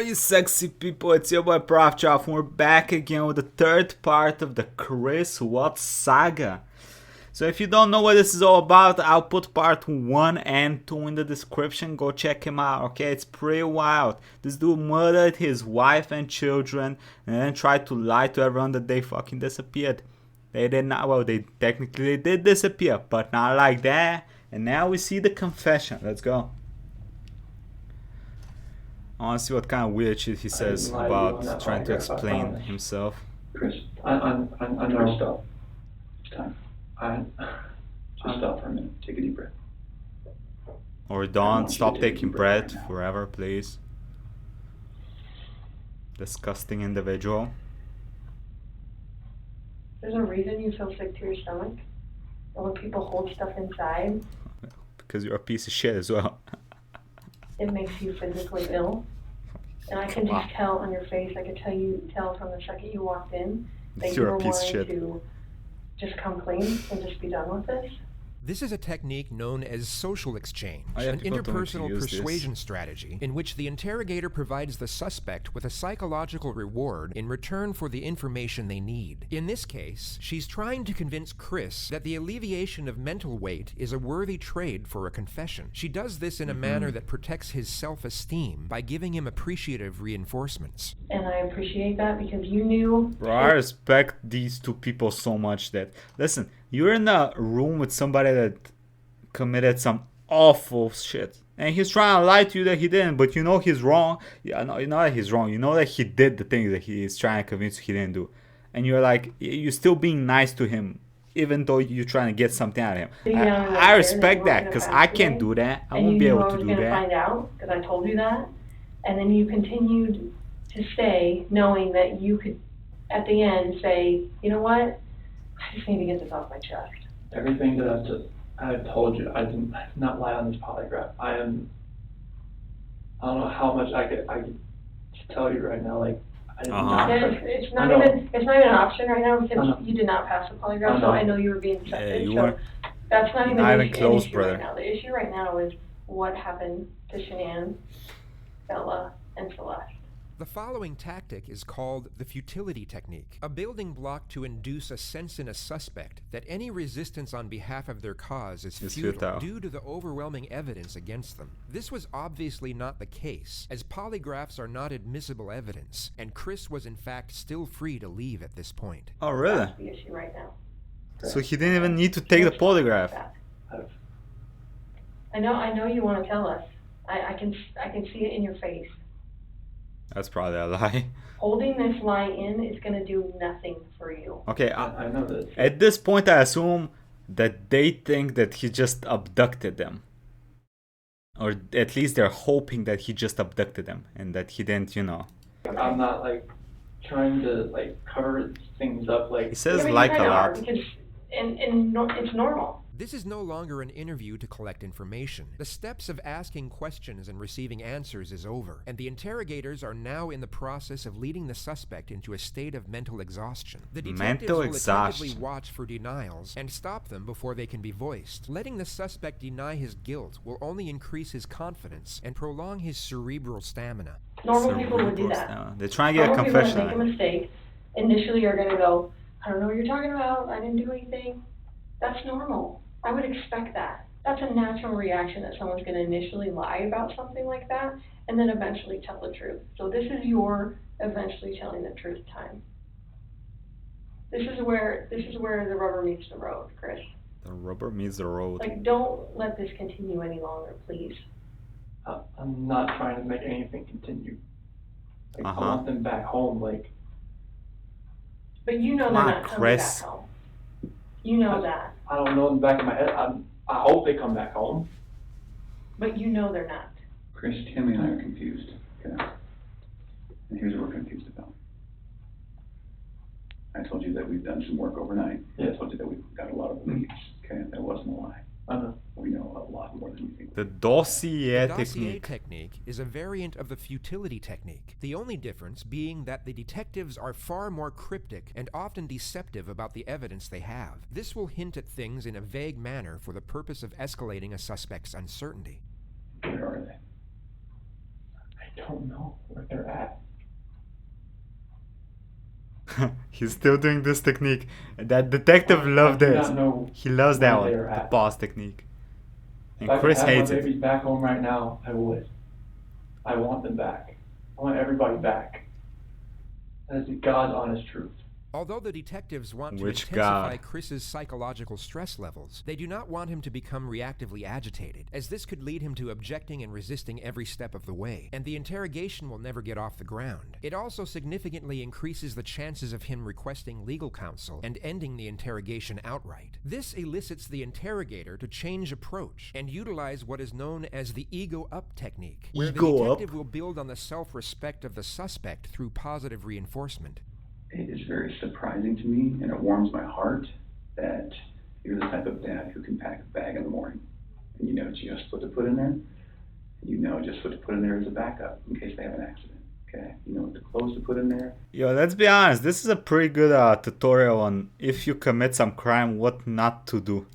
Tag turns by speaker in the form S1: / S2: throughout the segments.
S1: you sexy people, it's your boy Proftrof, and we're back again with the third part of the Chris What saga. So if you don't know what this is all about, I'll put part 1 and 2 in the description, go check him out, okay? It's pretty wild. This dude murdered his wife and children, and then tried to lie to everyone that they fucking disappeared. They did not, well, they technically did disappear, but not like that. And now we see the confession, let's go. I want to see what kind of weird shit he says about trying to explain himself.
S2: Chris, I know. Stop. It's time. Just stop for a minute. Take a deep breath.
S1: Or don't stop taking breath forever, please. Disgusting individual.
S3: There's a reason you feel sick to your stomach. And when people hold stuff inside,
S1: because you're a piece of shit as well.
S3: It makes you physically ill. And I can just tell on your face, I could tell from the second you walked in that you were wanting to just come clean and just be done with this.
S4: This is a technique known as social exchange,
S1: Oh, yeah,
S4: an interpersonal persuasion
S1: this
S4: strategy in which the interrogator provides the suspect with a psychological reward in return for the information they need. In this case, she's trying to convince Chris that the alleviation of mental weight is a worthy trade for a confession. She does this in a manner that protects his self-esteem by giving him appreciative reinforcements.
S3: And I appreciate that because you knew...
S1: Bro, I respect these two people so much that, listen, you're in a room with somebody that committed some awful shit, and he's trying to lie to you that he didn't, but you know he's wrong. Yeah, no, you know that he's wrong. You know that he did the things that he is trying to convince you he didn't do, and you're like, you're still being nice to him, even though you're trying to get something out of him. I respect that because I can't do that. I won't be able to do that. And you knew I was going to find out because I told you that, and then you continued to stay, knowing that you could, at the end, say, you know what? I just need to get this off my chest.
S2: Everything that I have told you, I did not lie on this polygraph. I don't know how much I could tell you right now. Like, I did not.
S3: It's not even an option right now because you did not pass the polygraph, so I know you were being accepted.
S1: Yeah,
S3: that's not even
S1: an
S3: issue
S1: brother.
S3: right now. The issue right now is what happened to Shanann, Bella, and Celeste.
S4: The following tactic is called the futility technique, a building block to induce a sense in a suspect that any resistance on behalf of their cause is futile due to the overwhelming evidence against them. This was obviously not the case, as polygraphs are not admissible evidence, and Chris was in fact still free to leave at this point.
S1: Oh, really?
S3: That's the issue right now.
S1: So he didn't even need to take the polygraph.
S3: I know you want to tell us. I can see it in your face.
S1: That's probably a lie.
S3: Holding this lie in is going to do nothing for you.
S1: Okay,
S2: I know that.
S1: At this point I assume that they think that he just abducted them. Or at least they're hoping that he just abducted them and that he didn't, you know.
S2: I'm not like trying to like cover things up like...
S1: He says like a lot.
S3: Because it's normal.
S4: This is no longer an interview to collect information. The steps of asking questions and receiving answers is over, and the interrogators are now in the process of leading the suspect into a state of mental exhaustion. The detectives will attentively watch for denials and stop them before they can be voiced. Letting the suspect deny his guilt will only increase his confidence and prolong his cerebral stamina.
S3: Normal people would do that.
S1: They're trying to get a confession.
S3: Normal people make a mistake. Initially, you're going to go, I don't know what you're talking about. I didn't do anything. That's normal. I would expect that. That's a natural reaction that someone's going to initially lie about something like that and then eventually tell the truth. So this is your eventually telling the truth time. This is where the rubber meets the road, Chris.
S1: The rubber meets the road.
S3: Like, don't let this continue any longer, please.
S2: I'm not trying to make anything continue. Like, I want them back home, like...
S3: But you know they're not coming back home. You know that.
S2: I don't know in the back of my head. I hope they come back home.
S3: But you know they're not.
S5: Chris, Tammy and I are confused. Okay? And here's what we're confused about. I told you that we've done some work overnight.
S2: Yeah.
S5: I told you that we've got a lot of leads. Okay? That wasn't a lie. We know a lot more than you think.
S1: The dossier
S4: technique is a variant of the futility technique, the only difference being that the detectives are far more cryptic and often deceptive about the evidence they have. This will hint at things in a vague manner for the purpose of escalating a suspect's uncertainty.
S5: Where are they?
S2: I don't know where they're at.
S1: He's still doing this technique. That detective loved
S2: I do
S1: it.
S2: not know
S1: He loves
S2: where
S1: that one,
S2: they are
S1: the
S2: at.
S1: pause technique.
S2: If
S1: And
S2: I could
S1: Chris
S2: have my
S1: hates it.
S2: babies back home right now, I would. I want them back. I want everybody back. That is the God's honest truth.
S4: Although the detectives want to
S1: Which
S4: intensify
S1: God?
S4: Chris's psychological stress levels, they do not want him to become reactively agitated, as this could lead him to objecting and resisting every step of the way, and the interrogation will never get off the ground. It also significantly increases the chances of him requesting legal counsel and ending the interrogation outright. This elicits the interrogator to change approach and utilize what is known as the ego-up technique, where the
S1: Ego up?
S4: detective will build on the self-respect of the suspect through positive reinforcement.
S5: It is very surprising to me, and it warms my heart that you're the type of dad who can pack a bag in the morning, and you know just what to put in there, and you know just what to put in there as a backup in case they have an accident. Okay, you know what the clothes to put in there.
S1: Yo, let's be honest. This is a pretty good tutorial on if you commit some crime, what not to do.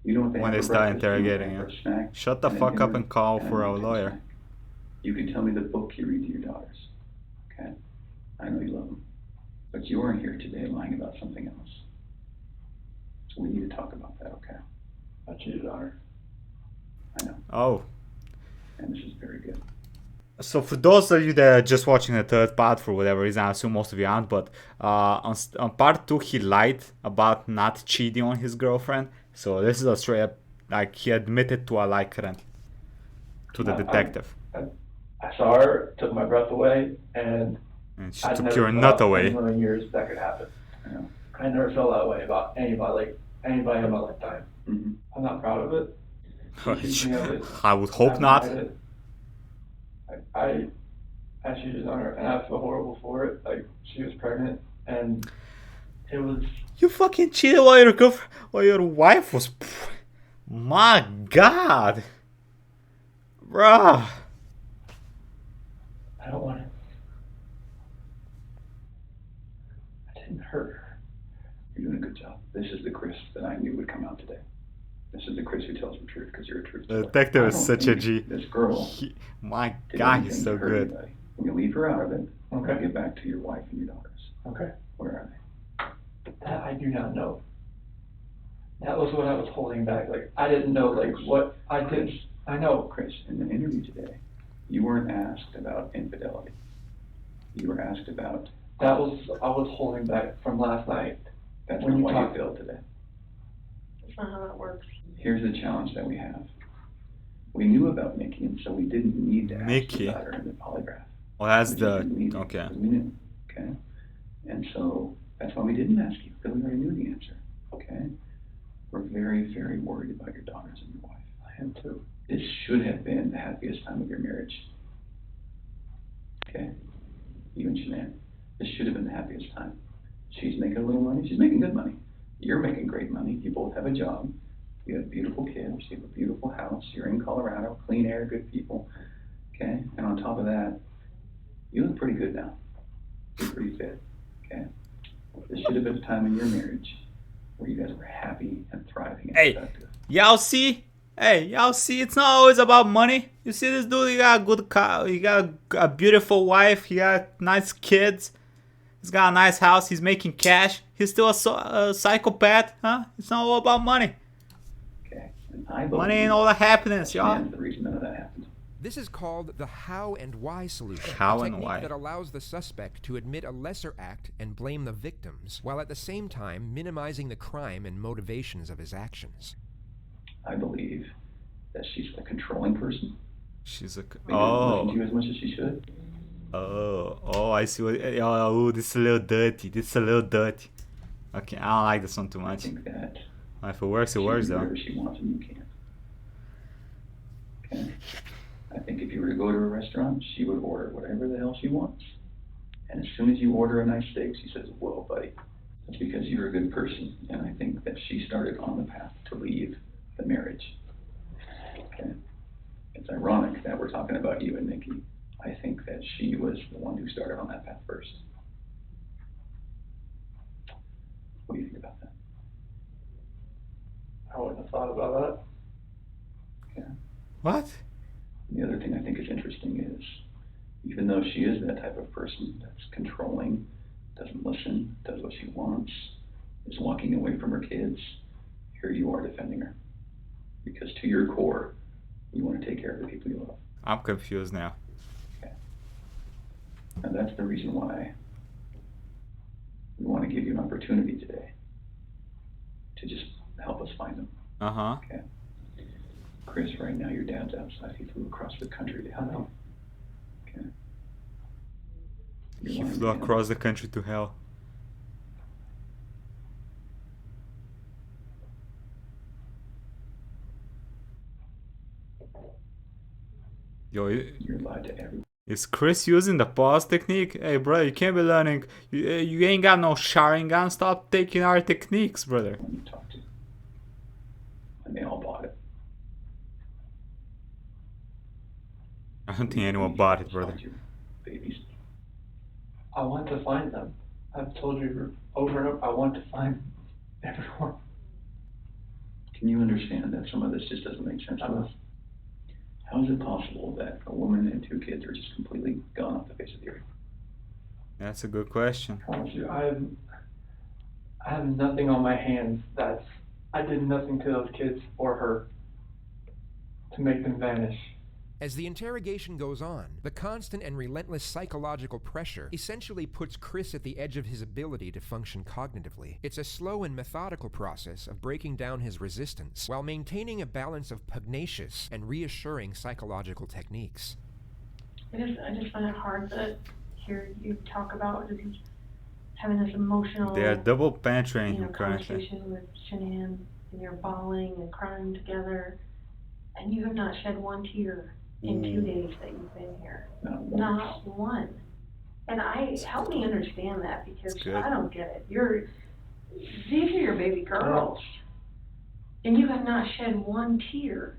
S5: You know what they
S1: When
S5: have
S1: they
S5: for
S1: start
S5: breakfast, you know what they
S1: interrogating
S5: have
S1: you.
S5: for a snack,
S1: Shut the
S5: and a
S1: fuck up
S5: dinner,
S1: and call
S5: and a
S1: for a
S5: nighttime
S1: lawyer.
S5: snack. You can tell me the book you read to your daughters. Okay, I know you love them. But you aren't here today lying about something else. So we need to talk about that, okay?
S2: I cheated on her.
S5: I know,
S1: Oh.
S5: and this is very good.
S1: So for those of you that are just watching the third part for whatever reason, I assume most of you aren't, but on part 2 he lied about not cheating on his girlfriend. So this is a straight up, like, he admitted to a lie crime to the detective.
S2: I saw her, took my breath away, and
S1: And she
S2: I'd
S1: took
S2: never
S1: your
S2: thought
S1: nut
S2: in a
S1: away.
S2: million years that could happen.
S5: I know.
S2: I never felt that way about anybody in my lifetime.
S5: Mm-hmm.
S2: I'm not proud of it. Accused me of it.
S1: I would hope
S2: I've
S1: not.
S2: denied it. I cheated on her, and I feel horrible for it. Like, she was pregnant, and it was.
S1: You fucking cheated while your girlfriend, while your wife was. My God, bruh.
S2: I don't want it. I didn't hurt her.
S5: You're doing a good job. This is the Chris that I knew would come out today. This is the Chris who tells the truth because you're a truth
S1: The
S5: teller.
S1: detective
S5: I
S1: is
S5: don't
S1: such a
S5: think
S1: G.
S5: This girl
S1: My
S5: did
S1: God,
S5: anything
S1: he's so
S5: to hurt
S1: good.
S5: anybody. When you leave her out of it,
S2: Okay.
S5: get back to your wife and your daughters.
S2: Okay.
S5: Where are they?
S2: That I do not know. That was what I was holding back. Like, I didn't know, like, what I did. I know.
S5: Chris, in the interview today, you weren't asked about infidelity. You were asked about.
S2: I was holding back from last night.
S5: That's
S2: When
S5: not
S2: you
S5: why
S2: talk-
S5: you failed today.
S3: That's not how that works.
S5: Here's the challenge that we have. We knew about Mickey, and so we didn't need to ask
S1: Mickey.
S5: you about her in the polygraph.
S1: Well, that's
S5: We just didn't need
S1: the
S5: to,
S1: okay.
S5: because we knew, okay? And so that's why we didn't ask you, because we already knew the answer, okay? We're very, very worried about your daughters and your wife.
S2: I am too.
S5: This should have been the happiest time of your marriage. Okay? You and Shanann. This should have been the happiest time. She's making a little money. She's making good money. You're making great money. You both have a job. You have beautiful kids. You have a beautiful house. You're in Colorado. Clean air, good people. Okay? And on top of that, you look pretty good now. You're pretty fit. Okay? This should have been a time in your marriage where you guys were happy and thriving and
S1: Hey.
S5: productive.
S1: Y'all see? Hey, y'all see? It's not always about money. You see this dude? He got a good car. He got a beautiful wife. He got nice kids. He's got a nice house. He's making cash. He's still a psychopath, huh? It's not all about money.
S5: Okay? And I
S1: Money ain't all the happiness, y'all.
S5: Shannon's the reason none of that happened.
S4: This is called the how and why solution,
S1: How
S4: a
S1: and
S4: technique
S1: why.
S4: that allows the suspect to admit a lesser act and blame the victims, while at the same time minimizing the crime and motivations of his actions.
S5: I believe that she's a controlling person.
S1: She's a.
S5: Maybe doesn't listen to
S1: Oh.
S5: you as much as she should.
S1: Oh, I see what. Oh, this is a little dirty. This is a little dirty. Okay, I don't like this one too
S5: I
S1: much.
S5: think that
S1: If it works, it
S5: she
S1: works
S5: can do
S1: though.
S5: whatever she wants and you can't. Okay? I think if you were to go to a restaurant, she would order whatever the hell she wants. And as soon as you order a nice steak, she says, "Whoa, buddy." That's because you're a good person. And I think that she started on the path to leave the marriage. Okay? It's ironic that we're talking about you and Nikki. I think that she was the one who started on that path first. What do you think about that?
S2: I wouldn't have thought about
S5: Okay.
S1: What?
S5: The other thing I think is interesting is even though she is that type of person that's controlling, doesn't listen, does what she wants, is walking away from her kids, here you are defending her. Because to your core, you want to take care of the people you love.
S1: I'm confused now.
S5: Okay. And that's the reason why we want to give you an opportunity today to just help us find them.
S1: Uh-huh.
S5: Okay. Chris, right now your dad's outside. He flew across the country to help you. Okay.
S1: He flew across the country to hell. Yo,
S5: You're lied to everyone.
S1: is Chris using the pause technique? Hey, brother, you can't be learning. You ain't got no Sharingan. Stop taking our techniques, brother.
S5: You talk to. And they all bought it.
S1: I don't think anyone bought it, brother.
S5: Babies.
S2: I want to find them. I've told you over and over, I want to find everyone.
S5: Can you understand that some of this just doesn't make sense to us? How is it possible that a woman and 2 kids are just completely gone off the face of the earth?
S1: That's a good question.
S2: I promise you, I have nothing on my hands I did nothing to those kids or her to make them vanish.
S4: As the interrogation goes on, the constant and relentless psychological pressure essentially puts Chris at the edge of his ability to function cognitively. It's a slow and methodical process of breaking down his resistance while maintaining a balance of pugnacious and reassuring psychological techniques.
S3: I just find it hard to hear you talk about just having this emotional,
S1: They are double penetrating him currently.
S3: conversation with Shanann, and you're bawling and crying together, and you have not shed one tear in 2 days that you've been here. Not one. And help me understand that, because I don't get it. These are your baby girls, and you have not shed one tear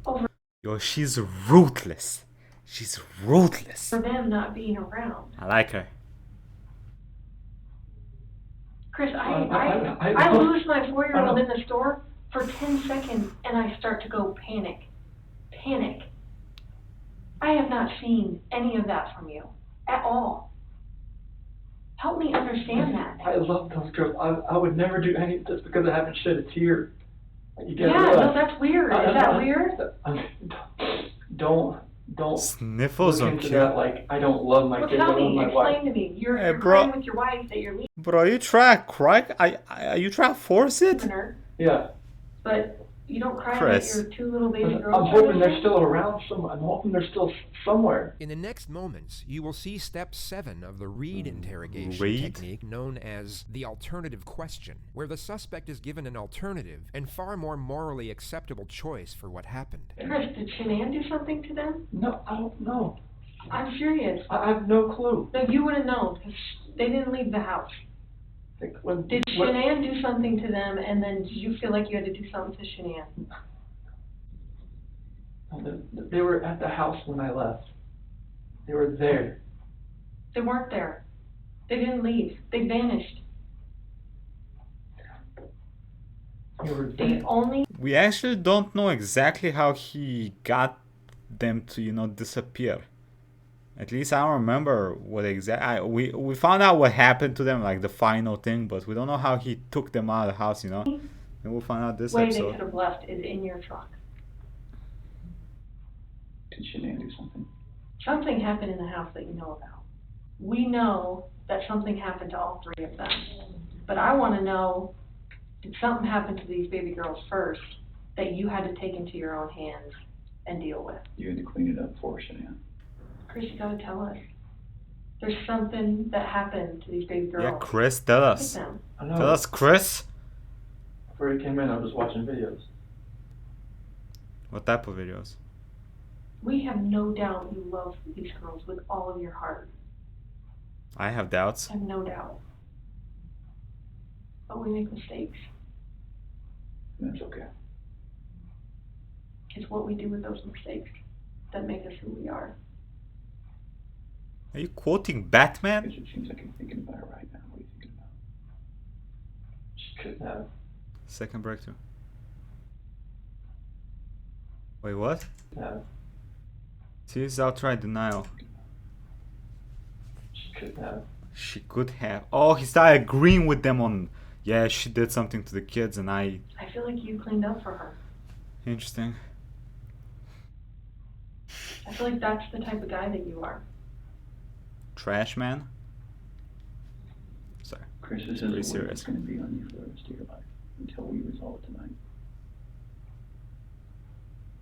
S3: over
S1: Yo, she's ruthless. She's ruthless.
S3: for them not being around.
S1: I like her.
S3: Chris,
S2: I
S3: I
S2: don't-
S3: lose my 4-year-old
S2: I
S3: in the store for 10 seconds, and I start to go panic. I have not seen any of that from you at all. Help me understand that.
S2: I love those girls. I would never do any of this because I haven't shed a tear. You gotta
S3: Yeah, no,
S2: realize-
S3: that's weird. Is that weird?
S2: Don't
S1: Sniffles
S2: look
S1: on
S2: into
S1: cute.
S2: that like I don't love my
S3: Well,
S2: kids. I
S3: tell
S2: love
S3: me,
S2: my wife.
S3: explain to me. You're
S1: Hey,
S3: crying
S1: bro.
S3: with your wife that you're
S1: Bro, you try to cry? You try to force it?
S3: leaving her,
S2: Yeah.
S3: but you don't cry
S1: Chris.
S3: that your 2 little baby girls
S2: I'm
S3: are
S2: hoping they're
S3: missing?
S2: still around somewhere. I'm hoping they're still somewhere.
S4: In the next moments, you will see step 7 of the Reed interrogation
S1: Reed?
S4: technique known as the alternative question, where the suspect is given an alternative and far more morally acceptable choice for what happened.
S3: Chris, did Shanann do something to them?
S2: No, I don't know.
S3: I'm serious.
S2: I have no clue.
S3: No, you would have known, because they didn't leave the house.
S2: Like,
S3: Did Shanann do something to them, and then did you feel like you had to do something to Shanann?
S2: They were at the house when I left. They were there.
S3: They weren't there. They didn't leave. They vanished.
S2: They were
S3: The
S2: there.
S3: only
S1: We actually don't know exactly how he got them to, disappear. At least I don't remember what we found out what happened to them, like the final thing, but we don't know how he took them out of the house, And we'll find out this
S3: way they
S1: episode.
S3: could have left is in your truck.
S5: Did Shanann do something?
S3: Something happened in the house that you know about. We know that something happened to all 3 of them. But I want to know, did something happen to these baby girls first that you had to take into your own hands and deal with?
S5: You had to clean it up for Shanann.
S3: Chris, you gotta tell us. There's something that happened to these baby girls.
S1: Yeah, Chris, tell
S3: Look
S1: us.
S3: at them.
S2: I know.
S1: Tell us, Chris.
S2: Before he came in, I was watching videos.
S1: What type of videos?
S3: We have no doubt you love these girls with all of your heart.
S1: I have doubts.
S3: I have no doubt. But we make mistakes.
S5: That's okay.
S3: It's what we do with those mistakes that make us who we are.
S1: Are you quoting Batman?
S5: Because it seems like you're thinking about it right now. What are you thinking about?
S2: She couldn't have.
S1: Second breakthrough. Wait, what?
S2: Have.
S1: See, this is outright denial.
S2: shouldn't have.
S1: She could have. Oh, he started agreeing with them on. Yeah, she did something to the kids, and I.
S3: I feel like you cleaned up for her.
S1: Interesting.
S3: I feel like that's the type of guy that you are.
S1: Trash man. Sorry.
S5: Chris, this
S1: pretty
S5: is
S1: serious.
S5: going to be on you for the rest of your life until we resolve it tonight.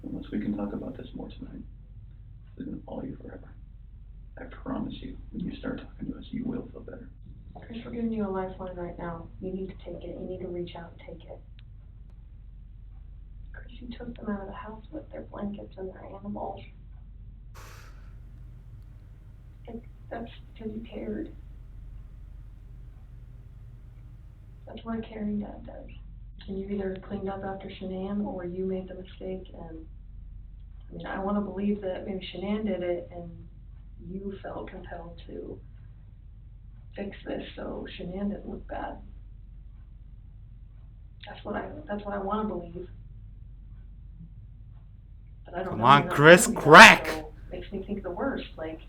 S5: Unless we can talk about this more tonight, this is going to follow you forever. I promise you, when you start talking to us, you will feel better.
S3: Chris, we're giving you a lifeline right now. You need to take it. You need to reach out and take it. Chris, you took them out of the house with their blankets and their animals. And that's because you cared. That's what a caring dad does. And you either cleaned up after Shanann or you made the mistake. And I mean, I want to believe that maybe Shanann did it and you felt compelled to fix this so Shanann didn't look bad. That's what I want to believe. But I don't
S1: Come
S3: know.
S1: on,
S3: You're not
S1: Chris,
S3: telling me that,
S1: crack!
S3: so it makes me think the worst. Like,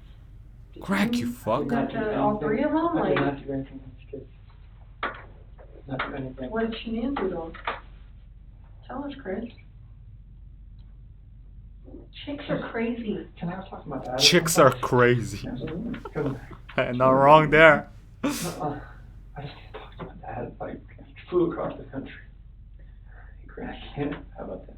S3: did
S1: Crack, you
S3: you
S1: fuck.
S3: do that to all three of them?
S2: I did
S3: Like,
S2: not do anything to these kids. Not do anything.
S3: what did Shanann do to them? Tell us, Chris. Chicks are crazy.
S2: Can I talk to my dad?
S1: Chicks are crazy.
S2: Absolutely. Come on.
S1: Not wrong there.
S2: I just need to talk to my dad. Like, flew across the country.
S5: Hey, Chris, how about this?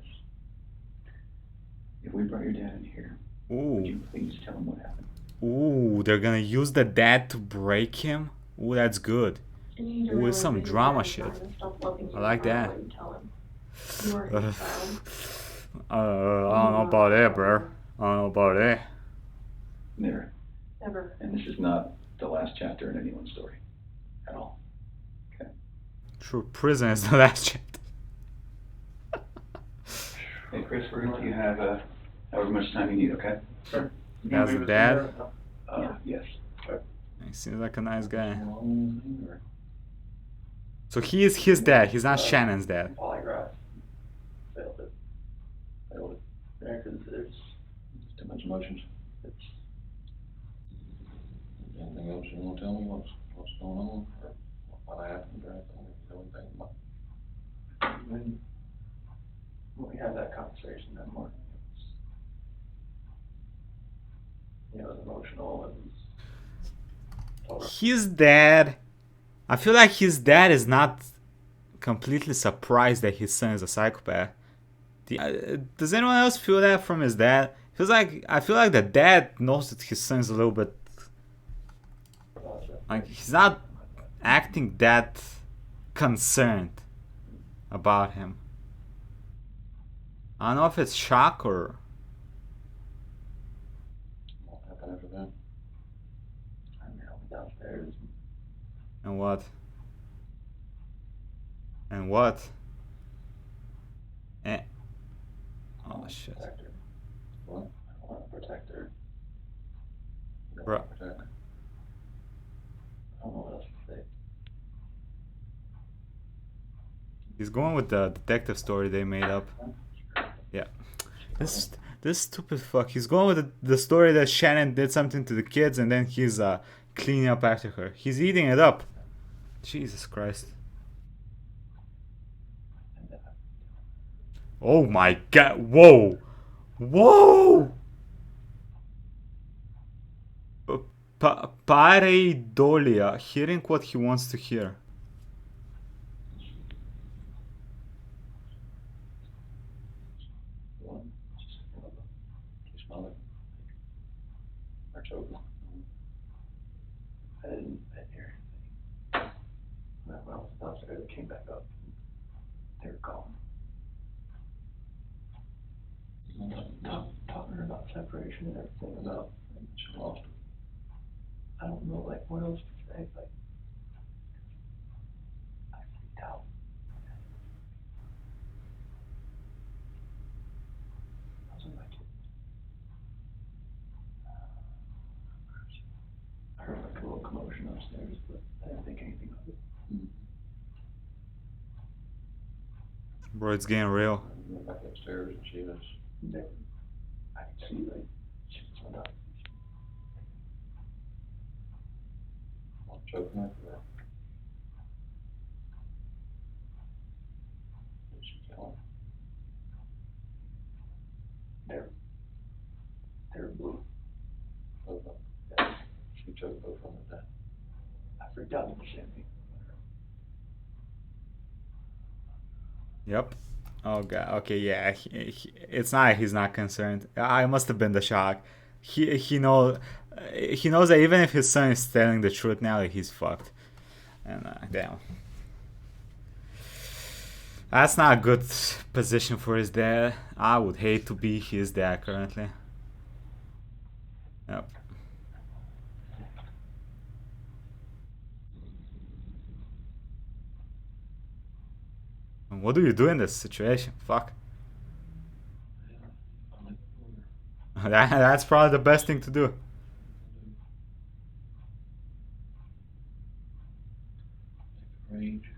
S5: If we brought your dad in here, would
S1: Ooh.
S5: you please tell him what happened?
S1: Ooh, they're gonna use the dad to break him? Ooh, that's good.
S3: You need to
S1: With
S3: realize
S1: some
S3: that your
S1: drama
S3: dad is
S1: shit.
S3: not gonna stop loving you
S1: I like
S3: no matter
S1: that.
S3: what you tell him. You are his child.
S1: I don't know about that, bro. I don't know about that.
S5: There.
S3: Ever.
S5: And this is not the last chapter in anyone's story. At all.
S1: True, prison is the last chapter.
S5: Hey, Chris, we're going to have however much time you need, okay?
S2: Sure.
S1: That's the dad?
S5: Yes.
S1: He seems like a nice guy.
S5: Or-
S1: So he is his dad, he's not Shannon's dad.
S2: Polygraph. Failed it. Failed it. Yeah, because there's
S5: Too much emotions.
S2: it's
S6: Anything else you want to tell me? What's going on? Or what happened or anything? You know anything about?
S2: when we had that conversation that morning, it was emotional and told her
S1: His dad, I feel like his dad is not completely surprised that his son is a psychopath. Does anyone else feel that from his dad? I feel like the dad knows that his son is a little bit,
S2: about it.
S1: like, he's not acting that concerned about him. I don't know if it's shock or
S6: What happened after that?
S2: I mean, I went downstairs.
S1: and what and what. Eh. Oh shit.
S2: Protect her.
S6: What?
S2: I want to protect her.
S6: You don't
S1: Bro.
S6: want to protect her.
S2: I don't know what else to say.
S1: He's going with the detective story they made up. Yeah. This stupid fuck. He's going with the story that Shannon did something to the kids and then he's cleaning up after her. He's eating it up. Jesus Christ. Oh my god. Whoa. Whoa. Pareidolia. Hearing what he wants to hear.
S6: What? You smell it? Or choking?
S2: I didn't hear anything. When I was downstairs, I came back up. They were gone. Talking to her about separation and everything, about
S6: She lost it.
S2: I don't know, like, what else to say, like, I freaked out. I was like, I heard like a little commotion upstairs, but I didn't think anything of it.
S1: Bro, it's getting real.
S6: We went back upstairs and she was.
S2: There, I could see, like, she was went up.
S6: choking her for that. Did she kill him?
S2: They're blue.
S6: Both of them.
S2: Yeah.
S6: She choked both of them to death.
S2: I freaked out in the champagne.
S1: Yep. Oh god. Okay, yeah. It's not. He's not concerned. I must have been the shock. He knows. He knows that even if his son is telling the truth now, like, he's fucked. And damn. That's not a good position for his dad. I would hate to be his dad currently. Yep. What do you do in this situation? Fuck. That's probably the best thing to do.
S6: Rage.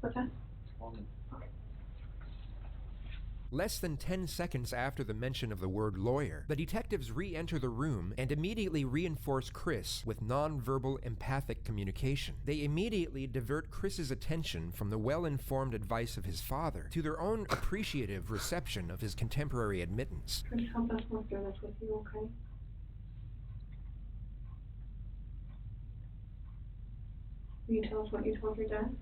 S3: What's that?
S4: Less than 10 seconds after the mention of the word lawyer, the detectives re-enter the room and immediately reinforce Chris with non-verbal empathic communication. They immediately divert Chris's attention from the well-informed advice of his father to their own appreciative reception of his contemporary admittance.
S3: Chris, help us work through this with you, okay? Will you tell us what you told your dad?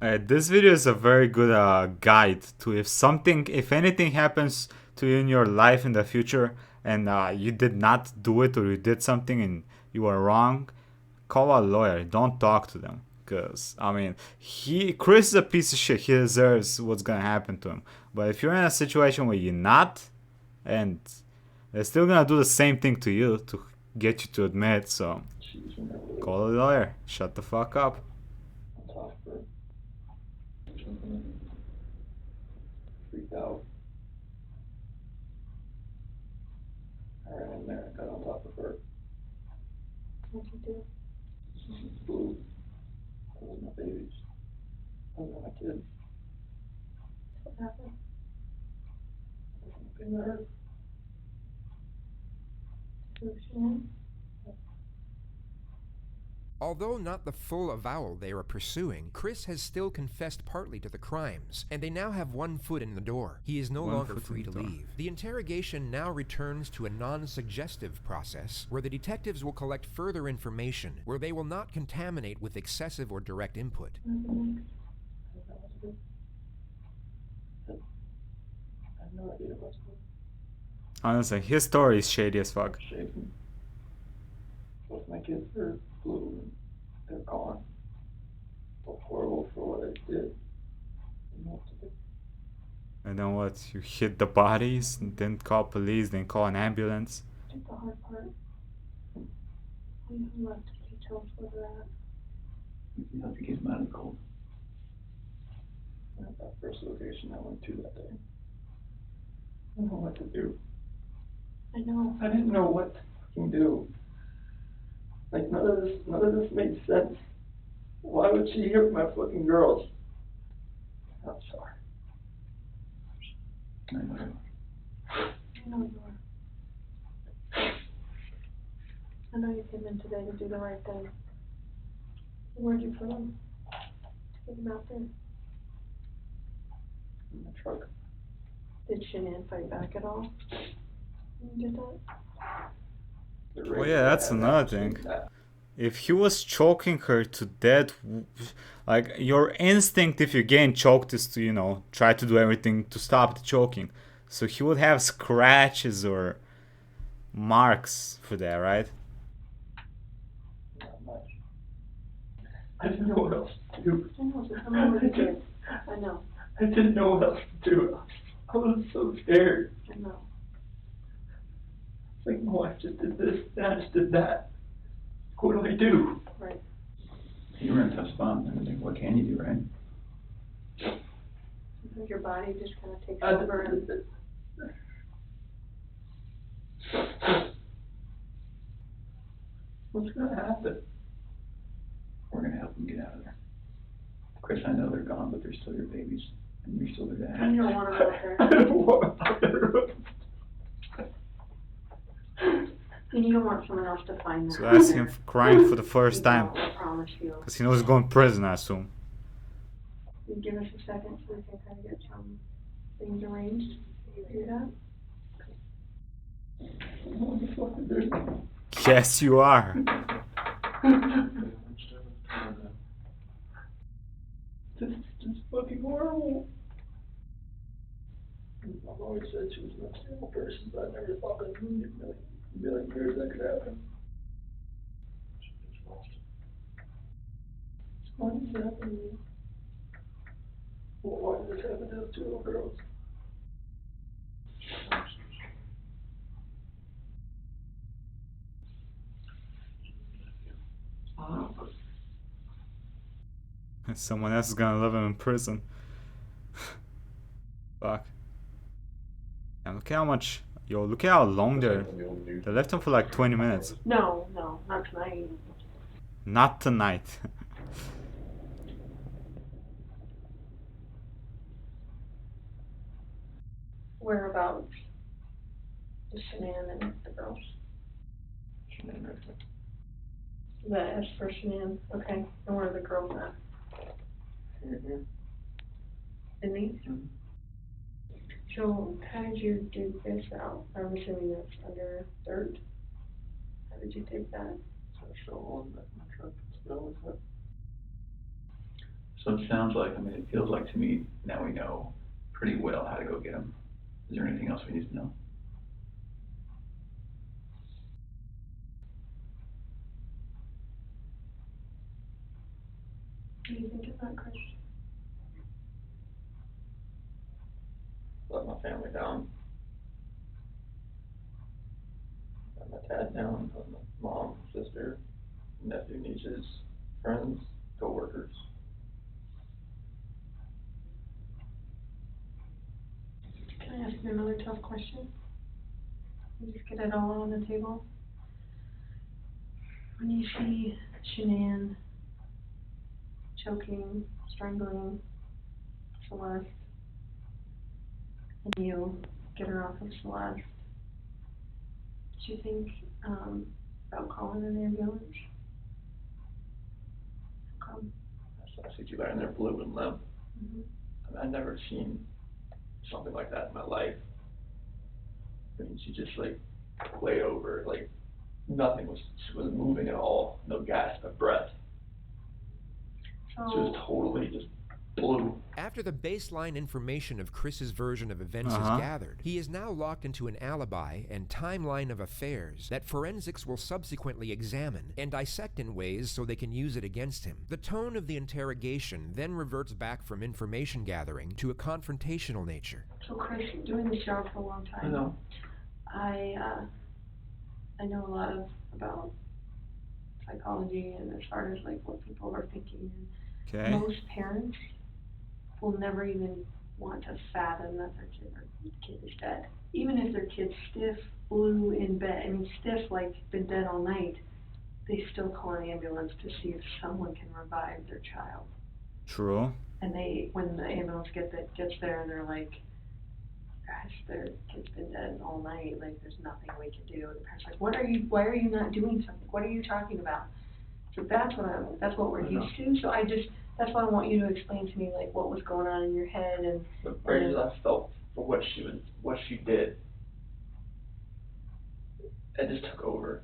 S1: This video is a very good guide to if anything happens to you in your life in the future and you did not do it or you did something and you were wrong, call a lawyer. Don't talk to them, because I mean, Chris is a piece of shit. He deserves what's gonna happen to him. But if you're in a situation where you're not, and they're still gonna do the same thing to you to get you to admit, so call a lawyer. Shut the fuck up.
S5: Freaked out. I ran in there and got on top of her.
S3: What'd you do?
S5: She blew. I was my babies. I was my kids.
S3: What happened?
S5: Been there.
S3: Solution?
S4: Although not the full avowal they are pursuing, Chris has still confessed partly to the crimes, and they now have one foot in the door. He is no longer free to leave. The interrogation now returns to a non-suggestive process, where the detectives will collect further information, where they will not contaminate with excessive or direct input.
S5: I have no idea what's going
S1: Honestly, his story is shady as fuck.
S5: on. Shaking. Both my kids are blue and they're gone. So horrible for what I did. I didn't know what to do.
S1: And then what? You hit the bodies, and didn't call police, didn't call an ambulance.
S3: Did the hard part. We have left details where they're at.
S5: You have to get them out of the cold. At that first location I went to that day. I didn't know what to do.
S3: I know.
S5: I didn't know what to fucking do. Like, none of this made sense. Why would she hit my fucking girls? I'm sorry. I know.
S3: I know you are. I know you came in today to do the right thing. Where'd you put him? Get him out there.
S5: In the truck.
S3: Did Shanann fight back at all? When you did that?
S1: Oh yeah, that's another thing. If he was choking her to death, like, your instinct if you're getting choked is to, you know, try to do everything to stop the choking. So he would have scratches or marks for that, right?
S5: Not much. I didn't know what else to do.
S3: I know, so tell me what you did. I know.
S5: I didn't know what else to do. I was so scared.
S3: I know.
S5: It's like, my wife just did this, and I just did that. What do I do?
S3: Right.
S5: You were in a tough spot, and I think, what can you do, right?
S3: Sometimes your body just kind of takes over and...
S5: What's gonna happen? We're gonna help them get out of there. Chris, I know they're gone, but they're still your babies, and you're still their dad.
S3: You don't want them out there.
S5: I don't want them out there.
S3: And you don't want someone else to find that.
S1: So that's him crying for the first
S3: You
S1: time.
S3: don't, I promise you.
S1: Because he knows he's going to prison, I assume.
S3: You give us a second so we can kind of get some things arranged. Can you do that?
S2: What the fuck is this?
S1: Yes, you are.
S2: This is just fucking horrible. I've always said she was an unstable person, but I never thought that in a million years that could happen. Why did this happen to me? Well, why did this happen to those two little girls?
S1: Someone else is gonna leave him in prison. Fuck. And look at how much. Yo, look at how long they left him for like 20 minutes.
S3: No, not tonight.
S1: Not tonight.
S3: Whereabouts? Just Shanann and the girls.
S2: Shanann right there.
S3: The S for Shanann. Okay. And where are the girls at?
S2: Here.
S3: In these? So how did you dig this out? I'm assuming that's under dirt. How did you dig that?
S2: So shovel in the truck still, is it? So it sounds like, I mean, it feels like to me, now we know pretty well how to go get them. Is there anything else we need to know?
S3: What do you think of that, Chris?
S2: Let my family down. Let my dad down, let my mom, sister, nephew, nieces, friends, co-workers.
S3: Can I ask you another tough question? You just get it all on the table. When you see Shanann choking, strangling Celeste, and you get her off of Celeste, did you think about calling an ambulance? How come?
S2: I see you laying there blue and limp.
S3: Mm-hmm.
S2: I mean, I've never seen something like that in my life. I mean, she just like laid over, like nothing was, she wasn't moving at all, no gasp of breath. She was totally just blue.
S4: After the baseline information of Chris's version of events is gathered, he is now locked into an alibi and timeline of affairs that forensics will subsequently examine and dissect in ways so they can use it against him. The tone of the interrogation then reverts back from information gathering to a confrontational nature.
S3: So Chris, doing this job for a long time,
S2: I know.
S3: I know a lot about psychology and as far as like what people are thinking.
S1: Okay.
S3: Most parents will never even want to fathom that their kid is dead. Even if their kid's stiff, blue in bed, I mean stiff like been dead all night, they still call an ambulance to see if someone can revive their child.
S1: True.
S3: And when the ambulance gets there and they're like, gosh, their kid's been dead all night, like there's nothing we can do. And the parents are like, why are you not doing something? What are you talking about? So that's what we're used to. So that's why I want you to explain to me like what was going on in your head and
S2: The rage I felt for what she did, it just took over.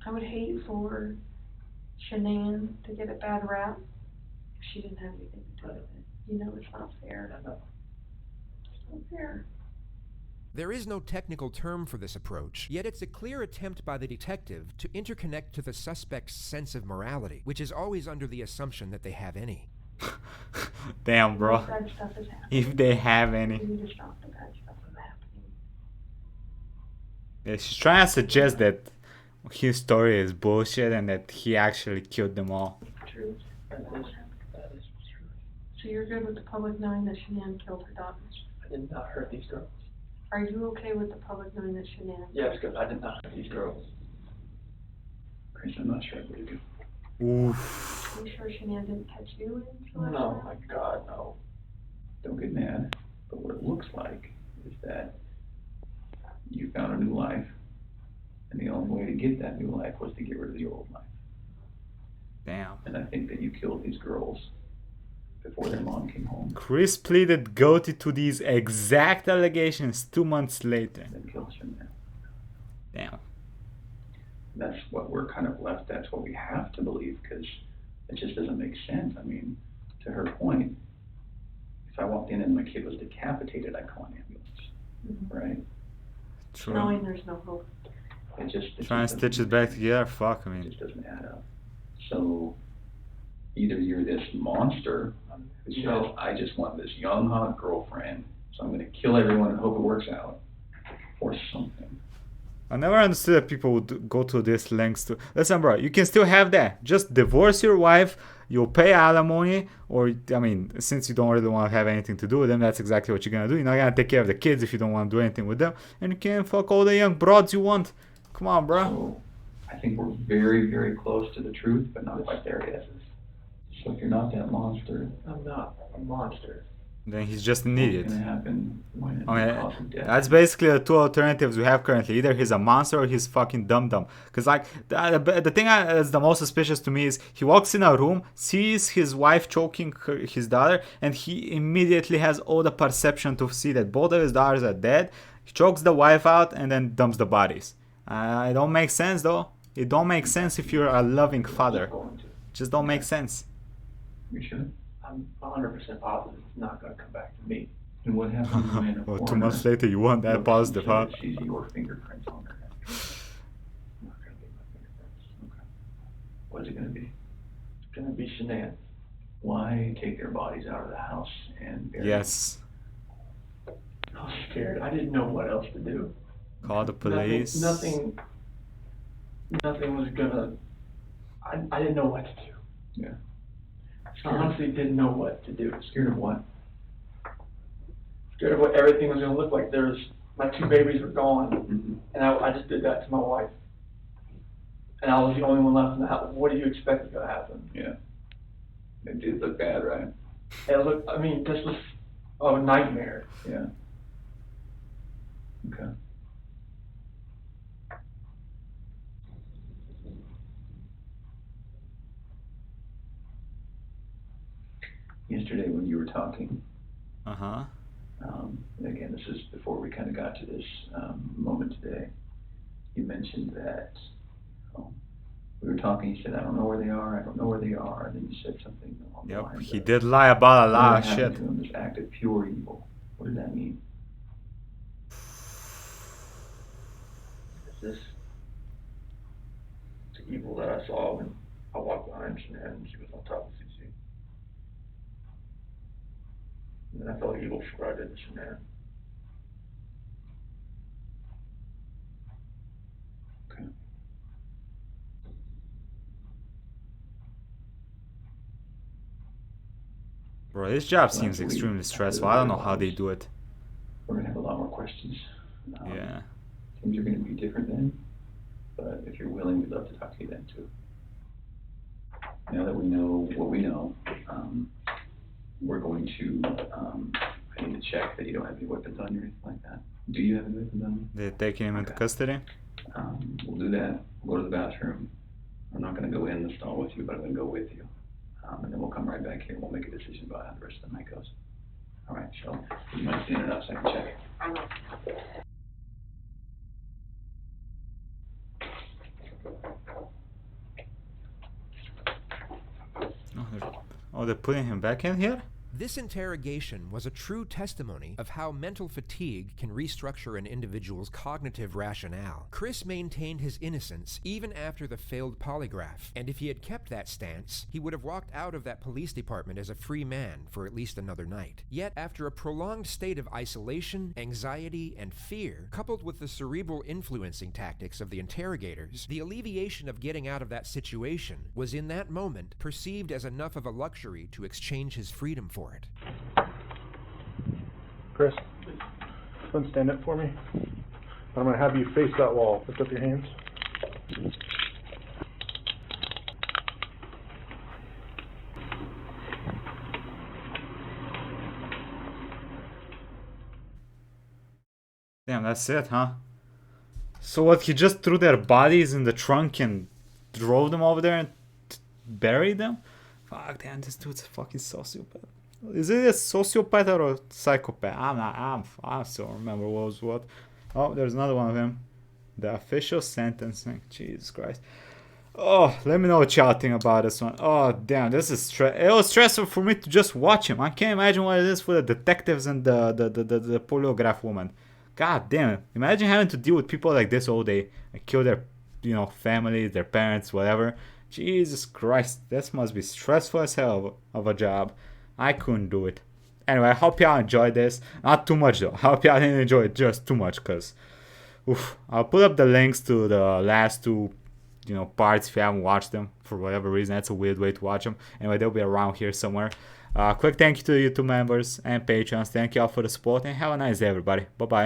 S3: I would hate for Shanann to get a bad rap if she didn't have anything to do with it. You know, it's not fair.
S2: I know.
S3: It's not fair.
S4: There is no technical term for this approach, yet it's a clear attempt by the detective to interconnect to the suspect's sense of morality, which is always under the assumption that they have any.
S1: Damn, bro.
S3: Bad stuff is happening.
S1: If they have any.
S3: We need to stop the bad stuff from happening.
S1: Yeah, she's trying to suggest that his story is bullshit and that he actually killed them all.
S3: True.
S2: That is true.
S3: So you're good with the public knowing that Shanann killed her daughters?
S2: I did not hurt these girls.
S3: Are you okay with the public knowing that Shanann?
S2: Yes, because I did not hurt these girls. Chris, I'm not sure what to do.
S1: Oof.
S3: Are you sure Shanann didn't catch you in Celeste?
S2: No, my God, no. Don't get mad. But what it looks like is that you found a new life.
S5: And the only way to get that new life was to get rid of the old life.
S1: Damn.
S5: And I think that you killed these girls before their mom came home.
S1: Chris pleaded guilty to these exact allegations 2 months later.
S5: Then killed Chanel.
S1: Damn.
S5: That's what we're kind of left. That's what we have to believe, because it just doesn't make sense. I mean, to her point, if I walked in and my kid was decapitated, I'd call an ambulance, right?
S1: True.
S3: Knowing there's no hope.
S5: It just
S1: Trying to stitch it back together, fuck, I
S5: It
S1: mean.
S5: just doesn't add up. So either you're this monster who says,
S2: No.
S5: I just want this young hot girlfriend, so I'm going to kill everyone and hope it works out, or something.
S1: I never understood that people would go to this lengths to. Listen, bro, you can still have that. Just divorce your wife, you'll pay alimony, or, I mean, since you don't really want to have anything to do with them, that's exactly what you're gonna do. You're not gonna take care of the kids if you don't want to do anything with them, and you can fuck all the young broads you want. Come on, bro.
S5: So I think we're very, very close to the truth, but not quite there yet. So if you're not that monster,
S2: I'm not a monster.
S1: Then he's just an
S5: what's
S1: idiot.
S5: going to happen when it
S1: I
S5: causes
S1: mean,
S5: death?
S1: that's basically the two alternatives we have currently. Either he's a monster or he's fucking dumb. Because, like, the thing that's the most suspicious to me is he walks in a room, sees his wife choking his daughter, and he immediately has all the perception to see that both of his daughters are dead. He chokes the wife out and then dumps the bodies. It don't make sense, though. It don't make sense if you're a loving father.
S5: Going to.
S1: Just don't make sense.
S5: You should.
S2: I'm 100% positive it's not going to come back to me.
S5: And what happens when a
S1: Well, 2
S5: foreigner
S1: months later, you want that
S5: looks
S1: positive,
S5: and
S1: huh?
S5: says, sees your fingerprints on her head? Not going to be my fingerprints. Okay. What is it going to be?
S2: It's going to be shenanigans.
S5: Why take their bodies out of the house and bury them?
S1: Yes.
S2: I was scared. I didn't know what else to do.
S1: Call the police.
S2: Nothing was gonna. I didn't know what to do.
S5: Yeah.
S2: I honestly didn't know what to do.
S5: Scared of what?
S2: Scared of what everything was gonna look like. My 2 babies were gone,
S5: Mm-hmm.
S2: and I just did that to my wife. And I was the only one left in the house. What do you expect is gonna happen?
S5: Yeah. It did look bad, right?
S2: It looked. I mean, this was a nightmare.
S5: Yeah. Okay. Yesterday when you were talking,
S1: Uh-huh.
S5: again, this is before we kind of got to this moment today, you mentioned that we were talking, you said, I don't know where they are, and then you said something along the
S1: Yep,
S5: lines
S1: he
S5: of,
S1: did lie about a lot
S5: "Whatever
S1: of
S5: happened
S1: shit.
S5: to him, this act of pure evil." What does that mean?
S2: This the evil that I saw when I walked behind Shanann and she was on top of CC. And then I felt evil for what I did to Shanann.
S5: Okay.
S1: Bro, this job
S5: Well,
S1: seems
S5: actually,
S1: extremely
S5: after
S1: stressful.
S5: the
S1: I don't know
S5: very
S1: how they
S5: last-
S1: do it.
S5: We're gonna have a lot more questions.
S1: Yeah.
S5: Things are gonna be different then, but if you're willing, we'd love to talk to you then too. Now that we know what we know, we're going to, I need to check that you don't have any weapons on you or anything like that. Do you have any weapons on you?
S1: They're taking him into
S5: Okay.
S1: custody.
S5: We'll do that. We'll go to the bathroom. I'm not gonna go in the stall with you, but I'm gonna go with you. And then we'll come right back here and we'll make a decision about how the rest of the night goes. All right, so you might stand it up so I can check it.
S1: They're putting him back in here?
S4: This interrogation was a true testimony of how mental fatigue can restructure an individual's cognitive rationale. Chris maintained his innocence even after the failed polygraph, and if he had kept that stance, he would have walked out of that police department as a free man for at least another night. Yet, after a prolonged state of isolation, anxiety, and fear, coupled with the cerebral influencing tactics of the interrogators, the alleviation of getting out of that situation was in that moment perceived as enough of a luxury to exchange his freedom for it.
S7: Chris, go and stand up for me. I'm going to have you face that wall. Lift up your hands.
S1: Damn, that's it, huh? So what, he just threw their bodies in the trunk and drove them over there and buried them? Fuck, damn, this dude's a fucking sociopath. Is it a sociopath or a psychopath? I still remember what was what. Oh, there's another one of him. The official sentencing. Jesus Christ. Oh, let me know what y'all think about this one. Oh, damn, this is it was stressful for me to just watch him. I can't imagine what it is for the detectives and the polygraph woman. God damn it. Imagine having to deal with people like this all day. Like kill their, families, their parents, whatever. Jesus Christ, this must be stressful as hell of a job. I couldn't do it. Anyway, I hope y'all enjoyed this. Not too much though. I hope y'all didn't enjoy it just too much, because I'll put up the links to the last two parts if you haven't watched them for whatever reason. That's a weird way to watch them. Anyway, they'll be around here somewhere. Quick thank you to the YouTube members and patrons. Thank you all for the support, and have a nice day, everybody. Bye bye.